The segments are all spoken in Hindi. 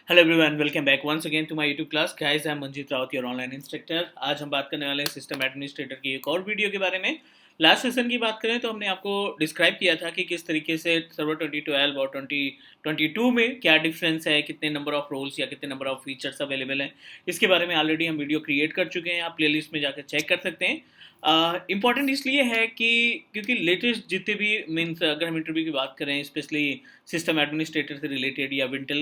Hello everyone, welcome back once again to my YouTube class. Guys, I am Manjeet Raut, your online instructor. आज हम बात करने वाले हैं सिस्टम एडमिनिस्ट्रेटर की एक और वीडियो के बारे में। लास्ट सेशन की बात करें तो हमने आपको डिस्क्राइब किया था कि किस तरीके से सर्वर 2012 और 2022 में क्या डिफरेंस है, कितने नंबर ऑफ रोल्स या कितने नंबर ऑफ फीचर्स अवेलेबल हैं। इसके बारे में ऑलरेडी हम वीडियो क्रिएट कर चुके हैं, आप प्लेलिस्ट में जाकर चेक कर सकते हैं। इम्पॉर्टेंट इसलिए है कि क्योंकि लेटेस्ट जितने भी मीन्स अगर हम इंटरव्यू की बात करें, स्पेशली सिस्टम एडमिनिस्ट्रेटर से रिलेटेड या विंटल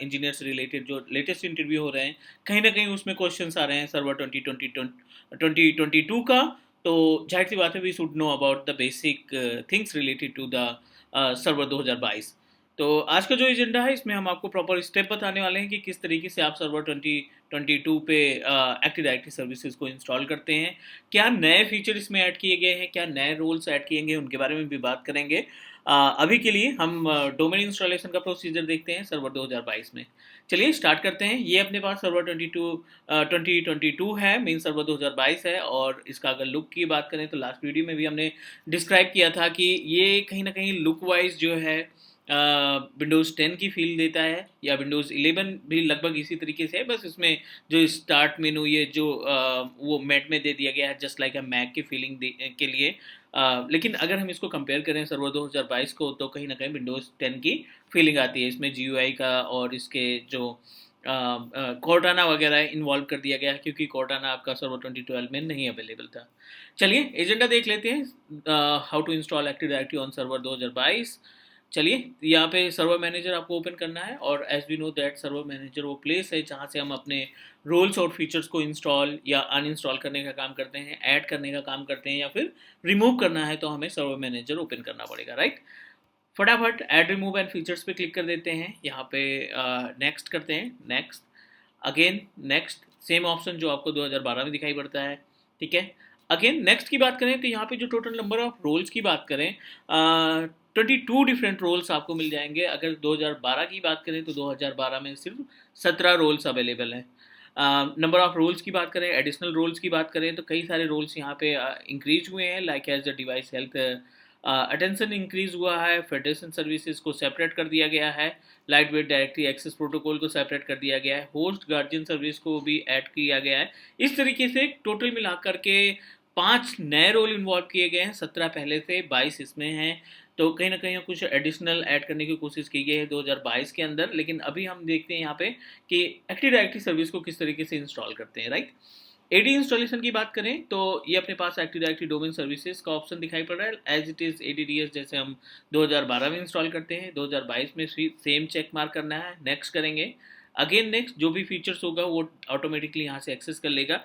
इंजीनियर से रिलेटेड जो लेटेस्ट इंटरव्यू हो रहे हैं, कहीं ना कहीं उसमें क्वेश्चंस आ रहे हैं सर्वर 2022 का। तो जाहिर सी बात है, we should know about the basic things related to the server 2022। तो आज का जो एजेंडा है, इसमें हम आपको प्रॉपर स्टेप बताने वाले हैं कि किस तरीके से आप सर्वर 2022 पे एक्टिव डायरेक्टरी सर्विसेज को इंस्टॉल करते हैं, क्या नए फीचर इसमें ऐड किए गए हैं, क्या नए रोल्स ऐड किए गए हैं, उनके बारे में भी बात करेंगे। अभी के लिए हम डोमेन इंस्टॉलेशन का प्रोसीजर देखते हैं सर्वर 2022 में। चलिए स्टार्ट करते हैं। ये अपने पास सर्वर 2022 है, मेन सर्वर 2022 है। और इसका अगर लुक की बात करें तो लास्ट वीडियो में भी हमने डिस्क्राइब किया था कि ये कहीं ना कहीं लुक वाइज जो है विंडोज़ 10 की फील देता है, या विंडोज़ 11 भी लगभग इसी तरीके से है। बस इसमें जो स्टार्ट मेनू ये जो वो मैट में दे दिया गया है, जस्ट लाइक अ मैक की फीलिंग के लिए। लेकिन अगर हम इसको कंपेयर करें सर्वर 2022 को, तो कहीं ना कहीं विंडोज़ 10 की फीलिंग आती है। इसमें GUI का और इसके जो कोर्टाना वगैरह इन्वॉल्व कर दिया गया है, क्योंकि कोर्टाना आपका सर्वर 2012 में नहीं अवेलेबल था। चलिए एजेंडा देख लेते हैं, how to install active directory on server 2022। चलिए यहाँ पे सर्वर मैनेजर आपको ओपन करना है, और as we know that server manager वो प्लेस है जहाँ से हम अपने रोल्स और फीचर्स को इंस्टॉल या अनइंस्टॉल करने का काम करते हैं, ऐड करने का काम करते हैं, या फिर रिमूव करना है तो हमें सर्वर मैनेजर ओपन करना पड़ेगा, राइट। फटाफट ऐड रिमूव एंड फीचर्स पे क्लिक कर देते हैं। यहाँ पे नेक्स्ट करते हैं, next, again next, same option जो आपको 2012 में दिखाई पड़ता है, ठीक है। अगेन नेक्स्ट की बात करें तो यहाँ पे जो टोटल नंबर ऑफ रोल्स की बात करें, 22 डिफरेंट रोल्स आपको मिल जाएंगे। अगर 2012 की बात करें तो 2012 में सिर्फ 17 रोल्स अवेलेबल हैं। नंबर ऑफ रोल्स की बात करें, एडिशनल रोल्स की बात करें, तो कई सारे रोल्स यहाँ पे इंक्रीज हुए हैं, like as the device health attention increase हुआ है, फेडरेशन सर्विसेज को सेपरेट कर दिया गया है, light weight directory access protocol को सेपरेट कर दिया गया है, होस्ट गार्जियन सर्विस को भी ऐड किया गया है। इस तरीके से टोटल मिलाकर के 5 नए रोल इन्वॉल्व किए गए हैं, 17 पहले से, 22 इसमें हैं। तो कहीं ना कहीं कुछ एडिशनल ऐड करने की कोशिश की गई है 2022 के अंदर। लेकिन अभी हम देखते हैं यहाँ पे कि एक्टिव डायरेक्टरी सर्विस को किस तरीके से इंस्टॉल करते हैं, राइट। एडी इंस्टॉलेशन की बात करें तो ये अपने पास एक्टिव डायरेक्टरी डोमेन सर्विसेज का ऑप्शन दिखाई पड़ रहा है, एज इट इज ADDS जैसे हम 2012 में इंस्टॉल करते हैं। 2022 में सेम चेक मार्क करना है, नेक्स्ट करेंगे। अगेन नेक्स्ट, जो भी फीचर्स होगा वो ऑटोमेटिकली यहाँ से एक्सेस कर लेगा।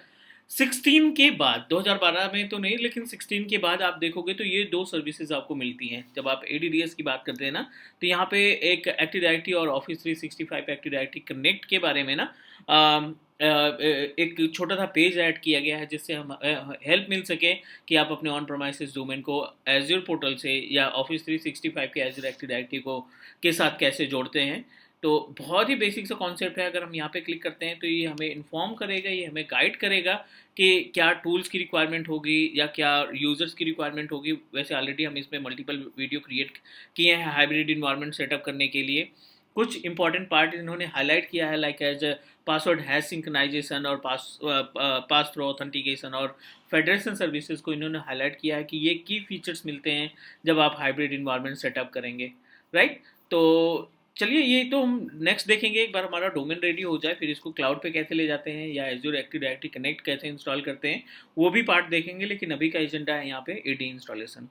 16 के बाद, 2012 में तो नहीं, लेकिन 16 के बाद आप देखोगे तो ये दो सर्विसेज आपको मिलती हैं। जब आप ADDS की बात करते हैं ना, तो यहाँ पे एक एक्टिव डायरेक्टरी और ऑफिस 365 एक्टिव डायरेक्टरी कनेक्ट के बारे में ना एक छोटा सा पेज ऐड किया गया है, जिससे हम हेल्प मिल सके कि आप अपने ऑन प्रोमाइसिस डोमेन को एज्योर पोर्टल से या ऑफिस 365 के एज्योर एक्टिव डायरेक्टरी को के साथ कैसे जोड़ते हैं। तो बहुत ही बेसिक सा कॉन्सेप्ट है। अगर हम यहाँ पे क्लिक करते हैं तो ये हमें इन्फॉर्म करेगा, ये हमें गाइड करेगा कि क्या टूल्स की रिक्वायरमेंट होगी या क्या यूज़र्स की रिक्वायरमेंट होगी। वैसे ऑलरेडी हम इसमें मल्टीपल वीडियो क्रिएट किए हैं हाइब्रिड इन्वायरमेंट सेटअप करने के लिए। कुछ इंपॉर्टेंट पार्ट इन्होंने हाईलाइट किया है, like as password hash synchronization और पास थ्रू ऑथेंटिकेशन और फेडरेशन सर्विसेज को इन्होंने हाईलाइट किया है कि ये की फीचर्स मिलते हैं जब आप हाइब्रिड इन्वायरमेंट सेटअप करेंगे, राइट। तो चलिए ये तो हम नेक्स्ट देखेंगे। एक बार हमारा डोमेन रेडी हो जाए, फिर इसको क्लाउड पे कैसे ले जाते हैं या एज्योर एक्टिव डायरेक्टरी कनेक्ट कैसे इंस्टॉल करते हैं, वो भी पार्ट देखेंगे। लेकिन अभी का एजेंडा है यहाँ पे AD इंस्टॉलेशन।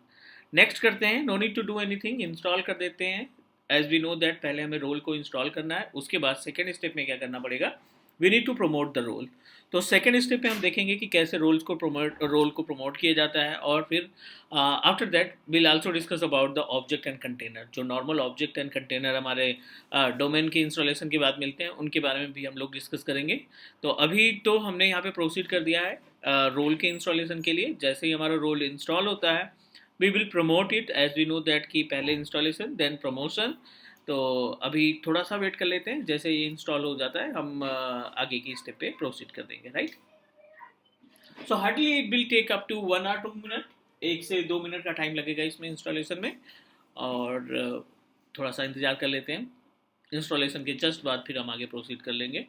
नेक्स्ट करते हैं, no need to do anything, install कर देते हैं। एज वी नो दैट पहले हमें रोल को इंस्टॉल करना है, उसके बाद सेकेंड स्टेप में क्या करना पड़ेगा, we need to promote the role. तो सेकेंड स्टेप पे हम देखेंगे कि कैसे रोल को प्रमोट किया जाता है। और फिर after that will also discuss about the object and container. जो नॉर्मल ऑब्जेक्ट एंड कंटेनर हमारे डोमेन के इंस्टॉलेशन के बाद मिलते हैं, उनके बारे में भी हम लोग डिस्कस करेंगे। तो अभी तो हमने यहाँ पे प्रोसीड कर दिया है रोल के इंस्टॉलेशन के लिए। जैसे ही हमारा रोल इंस्टॉल होता है, we will promote it, as we know that कि पहले इंस्टॉलेशन देन प्रमोशन। तो अभी थोड़ा सा वेट कर लेते हैं, जैसे ये इंस्टॉल हो जाता है हम आगे की स्टेप पे प्रोसीड कर देंगे, right. So hardly it will take up to 1 or 2 minute, 1 से 2 मिनट का टाइम लगेगा इसमें इंस्टॉलेशन में। और थोड़ा सा इंतज़ार कर लेते हैं। इंस्टॉलेशन के जस्ट बाद फिर हम आगे प्रोसीड कर लेंगे।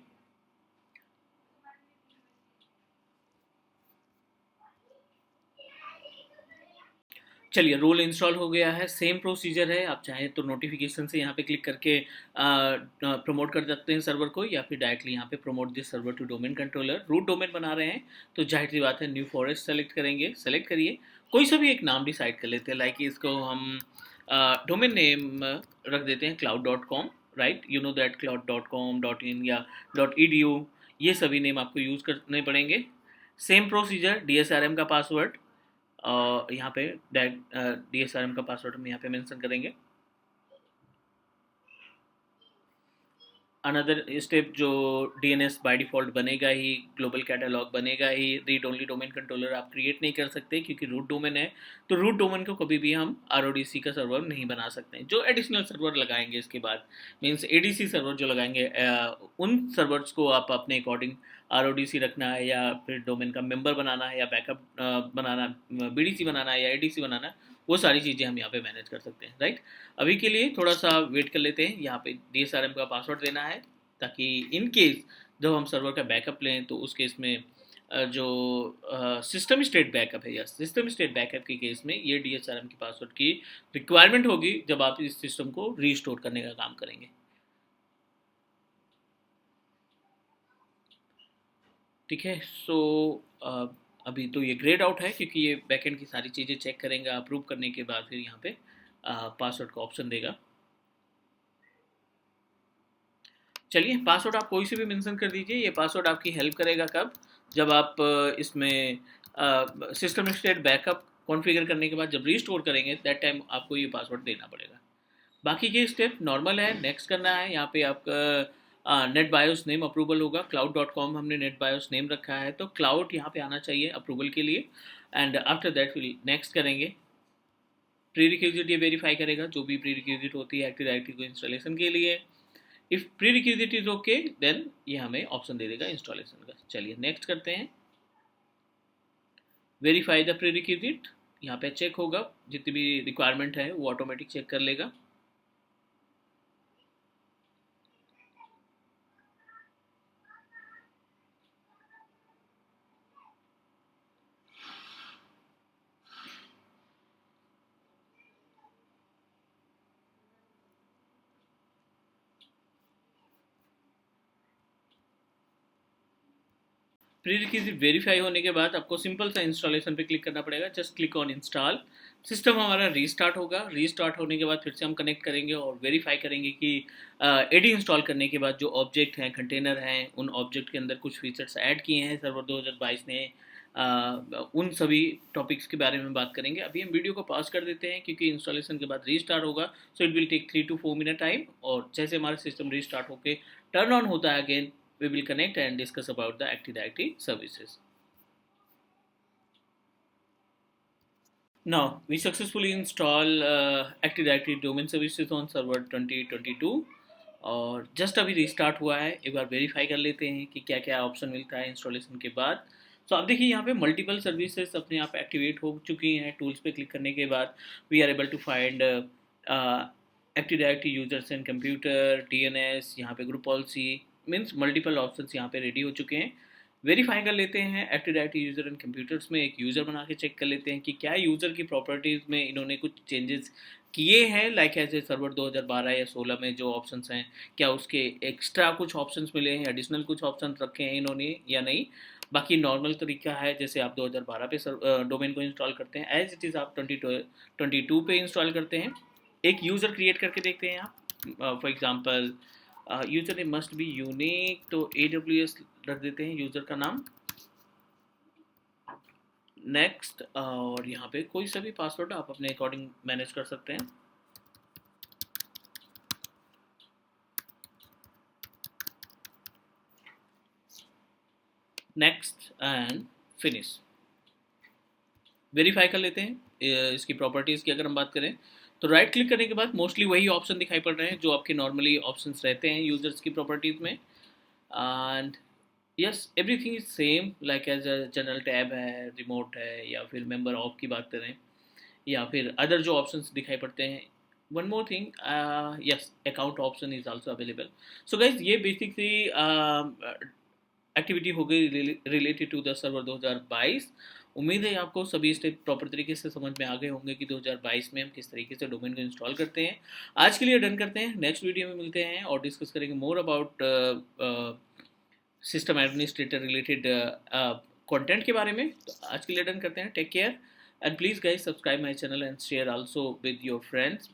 चलिए, रोल इंस्टॉल हो गया है, सेम प्रोसीजर है। आप चाहें तो नोटिफिकेशन से यहाँ पे क्लिक करके प्रमोट कर सकते हैं सर्वर को, या फिर डायरेक्टली यहाँ पे promote this server to domain controller. Root domain बना रहे हैं तो जाहिर सी बात है न्यू फॉरेस्ट सेलेक्ट करेंगे। सेलेक्ट करिए, कोई सा भी एक नाम डिसाइड कर लेते हैं, लाइक इसको हम डोमेन नेम रख देते हैं cloud.com, right. You know that cloud.com, .in या .edu, ये सभी नेम आपको यूज़ करने पड़ेंगे। सेम प्रोसीजर, DSRM का पासवर्ड यहाँ पे DSRM का पासवर्ड हम यहाँ पे मेंशन करेंगे। अनदर स्टेप जो DNS बाय डिफ़ॉल्ट बनेगा ही, ग्लोबल कैटलॉग बनेगा ही। रीड ओनली डोमेन कंट्रोलर आप क्रिएट नहीं कर सकते क्योंकि रूट डोमेन है, तो रूट डोमेन को कभी भी हम RODC का सर्वर नहीं बना सकते। जो एडिशनल सर्वर लगाएंगे इसके बाद, मीन्स ADC सर्वर जो लगाएंगे, उन सर्वर्स को आप अपने अकॉर्डिंग RODC रखना है, या फिर डोमेन का मेंबर बनाना है, या बैकअप बनाना, BDC बनाना है, या ADC बनाना है, वो सारी चीज़ें हम यहाँ पे मैनेज कर सकते हैं, राइट। अभी के लिए थोड़ा सा वेट कर लेते हैं। यहाँ पे DSRM का पासवर्ड देना है, ताकि इन केस जब हम सर्वर का बैकअप लें तो उस केस में जो सिस्टम स्टेट बैकअप है, या सिस्टम स्टेट बैकअप के केस में ये DSRM के पासवर्ड की रिक्वायरमेंट होगी जब आप इस सिस्टम को रीस्टोर करने का काम करेंगे। ठीक है, सो अभी तो ये ग्रेड आउट है क्योंकि ये बैकएंड की सारी चीज़ें चेक करेंगे। अप्रूव करने के बाद फिर यहाँ पे पासवर्ड का ऑप्शन देगा। चलिए, पासवर्ड आप कोई से भी मेंशन कर दीजिए। ये पासवर्ड आपकी हेल्प करेगा कब, जब आप इसमें सिस्टम स्टेट बैकअप कॉन्फ़िगर करने के बाद जब रीस्टोर करेंगे, दैट टाइम आपको ये पासवर्ड देना पड़ेगा। बाकी के स्टेप नॉर्मल है, नेक्स्ट करना है। यहाँ पे आपका नेट बायोस नेम अप्रूवल होगा। cloud.com हमने नेट बायोस नेम रखा है, तो क्लाउड यहाँ पे आना चाहिए अप्रूवल के लिए। एंड आफ्टर दैट फिर नेक्स्ट करेंगे। प्री रिक्विजिट ये वेरीफाई करेगा, जो भी प्री रिक्विजिट होती है एक्टिव डायरेक्टरी को इंस्टॉलेशन के लिए। If prerequisite is okay, then ये हमें ऑप्शन दे देगा इंस्टॉलेशन का। चलिए नेक्स्ट करते हैं। वेरीफाई द प्री रिक्विजिट, यहाँ पे चेक होगा, जितनी भी रिक्वायरमेंट है वो ऑटोमेटिक चेक कर लेगा। प्री रिक्विजिट वेरीफाई होने के बाद आपको सिंपल सा इंस्टॉलेशन पे क्लिक करना पड़ेगा। Just click on install. System हमारा रीस्टार्ट होगा। रीस्टार्ट होने के बाद फिर से हम कनेक्ट करेंगे और वेरीफाई करेंगे कि एडी इंस्टॉल करने के बाद जो ऑब्जेक्ट हैं, कंटेनर हैं, उन ऑब्जेक्ट के अंदर कुछ फीचर्स ऐड किए हैं सर्वर 2022 ने। उन सभी टॉपिक्स के बारे में बात करेंगे। अभी हम वीडियो को पॉज कर देते हैं क्योंकि इंस्टॉलेशन के बाद रीस्टार्ट होगा, so it will take 3 to 4 minute time. और जैसे हमारा सिस्टम रीस्टार्ट होकर टर्न ऑन होता है again, we will connect and discuss about the Active Directory services. Now we successfully install Active Directory domain services on server 2022 और जस्ट अभी रिस्टार्ट हुआ है। एक बार वेरीफाई कर लेते हैं कि क्या क्या ऑप्शन मिलता है इंस्टॉलेशन के बाद। सो आप देखिए यहाँ पे मल्टीपल सर्विसेज अपने आप एक्टिवेट हो चुकी हैं। टूल्स पे क्लिक करने के बाद we are able to find active directory users and computer, DNS, यहाँ पे group policy, means multiple options यहाँ पे रेडी हो चुके हैं। वेरीफाई कर लेते हैं active directory user and computers में। एक यूज़र बना के चेक कर लेते हैं कि क्या यूज़र की प्रॉपर्टीज़ में इन्होंने कुछ चेंजेस किए हैं, लाइक ऐसे सर्वर 2012 या 16 में जो ऑप्शंस हैं, क्या उसके एक्स्ट्रा कुछ ऑप्शंस मिले हैं, एडिशनल कुछ ऑप्शंस रखे हैं इन्होंने या नहीं। बाकी नॉर्मल तरीका है, जैसे आप 2012 पे डोमेन को इंस्टॉल करते हैं, एज इट इज़ आप 2022 पे इंस्टॉल करते हैं। एक यूज़र क्रिएट करके देखते हैं आप। For example user name must be unique, तो AWS रख देते हैं यूज़र का नाम। नेक्स्ट, और यहाँ पे कोई सा भी पासवर्ड आप अपने अकॉर्डिंग मैनेज कर सकते हैं। Next and finish. वेरीफाई कर लेते हैं इसकी प्रॉपर्टीज़ की। अगर हम बात करें तो राइट क्लिक करने के बाद मोस्टली वही ऑप्शन दिखाई पड़ रहे हैं जो आपके नॉर्मली ऑप्शंस रहते हैं यूजर्स की प्रॉपर्टीज़ में। And yes, everything is same, like as a general tab है, रिमोट है, या फिर मेंबर ऑफ की बात करें, या फिर अदर जो ऑप्शंस दिखाई पड़ते हैं one more thing, yes, account option is also available. So guys, ये basically एक्टिविटी हो गई रिलेटेड टू द सर्वर 2022। उम्मीद है आपको सभी स्टेप प्रॉपर तरीके से समझ में आ गए होंगे कि 2022 में हम किस तरीके से डोमेन को इंस्टॉल करते हैं। आज के लिए डन करते हैं, नेक्स्ट वीडियो में मिलते हैं और डिस्कस करेंगे more about system administrator related content के बारे में। तो आज के लिए डन करते हैं, take care and please guys subscribe my channel and share also with your friends.